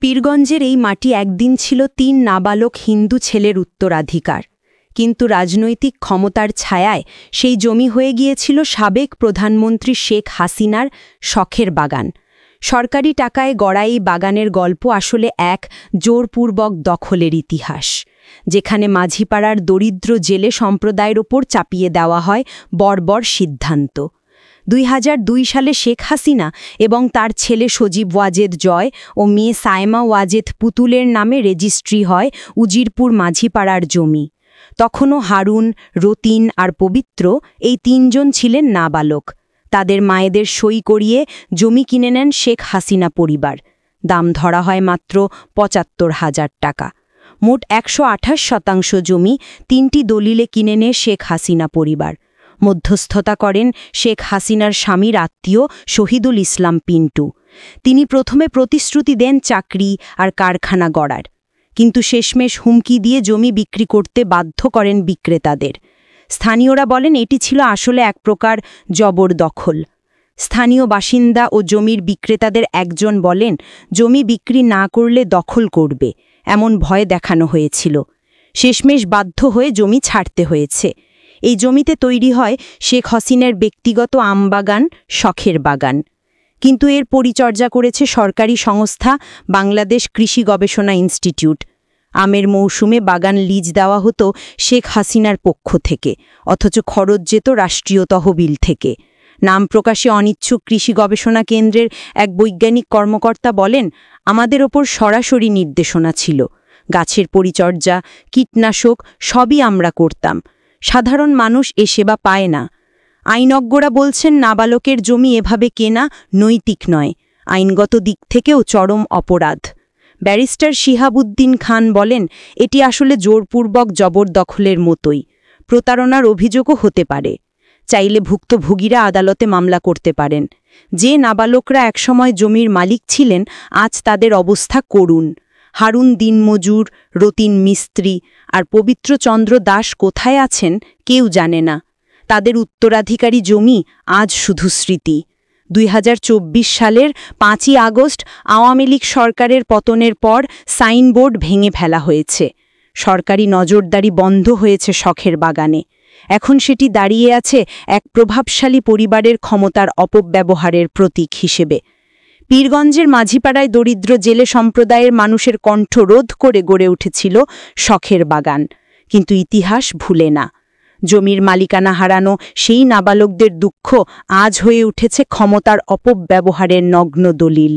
পীরগঞ্জের এই মাটি একদিন ছিল ৩ নাবালক হিন্দু ছেলের উত্তরাধিকার, কিন্তু রাজনৈতিক ক্ষমতার ছায়ায় সেই জমি হয়ে গিয়েছিল সাবেক প্রধানমন্ত্রী শেখ হাসিনার শখের বাগান। সরকারি টাকায় গড়া এই বাগানের গল্প আসলে এক জোরপূর্বক দখলের ইতিহাস, যেখানে মাঝিপাড়ার দরিদ্র জেলে সম্প্রদায়ের ওপর চাপিয়ে দেওয়া হয় বর্বর সিদ্ধান্ত। ২০০২ সালে শেখ হাসিনা এবং তার ছেলে সজীব ওয়াজেদ জয় ও মেয়ে সায়মা ওয়াজেদ পুতুলের নামে রেজিস্ট্রি হয় উজিরপুর মাঝিপাড়ার জমি। তখনও হারুন, রতিন আর পবিত্র এই ৩ জন ছিলেন নাবালক। তাদের মায়েদের সই করিয়ে জমি কিনে নেন শেখ হাসিনা পরিবার। দাম ধরা হয় মাত্র ৭৫,০০০ টাকা। মোট ১২৮% জমি ৩টি দলিলে কিনে নেয় শেখ হাসিনা পরিবার। মধ্যস্থতা করেন শেখ হাসিনার স্বামীর আত্মীয় শহীদুল ইসলাম পিন্টু। তিনি প্রথমে প্রতিশ্রুতি দেন চাকরি আর কারখানা গড়ার, কিন্তু শেষমেশ হুমকি দিয়ে জমি বিক্রি করতে বাধ্য করেন বিক্রেতাদের। স্থানীয়রা বলেন এটি ছিল আসলে এক প্রকার জবরদখল। স্থানীয় বাসিন্দা ও জমির বিক্রেতাদের একজন বলেন জমি বিক্রি না করলে দখল করবে, এমন ভয় দেখানো হয়েছিল। শেষমেশ বাধ্য হয়ে জমি ছাড়তে হয়েছে। এই জমিতে তৈরি হয় শেখ হাসিনার ব্যক্তিগত আমবাগান, শখের বাগান। কিন্তু এর পরিচর্যা করেছে সরকারি সংস্থা বাংলাদেশ কৃষি গবেষণা ইনস্টিটিউট। আমের মৌসুমে বাগান লিজ দেওয়া হতো শেখ হাসিনার পক্ষ থেকে, অথচ খরচ যেত রাষ্ট্রীয় তহবিল থেকে। নাম প্রকাশে অনিচ্ছুক কৃষি গবেষণা কেন্দ্রের এক বৈজ্ঞানিক কর্মকর্তা বলেন, আমাদের ওপর সরাসরি নির্দেশনা ছিল। গাছের পরিচর্যা, কীটনাশক সবই আমরা করতাম। সাধারণ মানুষ এ সেবা পায় না। আইনজ্ঞরা বলছেন নাবালকের জমি এভাবে কেনা নৈতিক নয়, আইনগত দিক থেকেও চরম অপরাধ। ব্যারিস্টার শিহাবুদ্দিন খান বলেন এটি আসলে জোরপূর্বক জবরদখলের মতোই, প্রতারণার অভিযোগও হতে পারে। চাইলে ভুক্তভোগীরা আদালতে মামলা করতে পারেন। যে নাবালকরা একসময় জমির মালিক ছিলেন আজ তাদের অবস্থা করুণ। হারুন দিনমজুর, রতিন মিস্ত্রি আর পবিত্রচন্দ্র দাস কোথায় আছেন কেউ জানে না। তাদের উত্তরাধিকারী জমি আজ শুধু স্মৃতি। ২০২৪ সালের ৫ই আগস্ট আওয়ামী লীগ সরকারের পতনের পর সাইনবোর্ড ভেঙে ফেলা হয়েছে। সরকারি নজরদারি বন্ধ হয়েছে শখের বাগানে। এখন সেটি দাঁড়িয়ে আছে এক প্রভাবশালী পরিবারের ক্ষমতার অপব্যবহারের প্রতীক হিসেবে। পীরগঞ্জের মাঝিপাড়ায় দরিদ্র জেলে সম্প্রদায়ের মানুষের কণ্ঠ রোধ করে গড়ে উঠেছিল শখের বাগান, কিন্তু ইতিহাস ভুলে না। জমির মালিকানা হারানো সেই নাবালকদের দুঃখ আজ হয়ে উঠেছে ক্ষমতার অপব্যবহারের নগ্ন দলিল।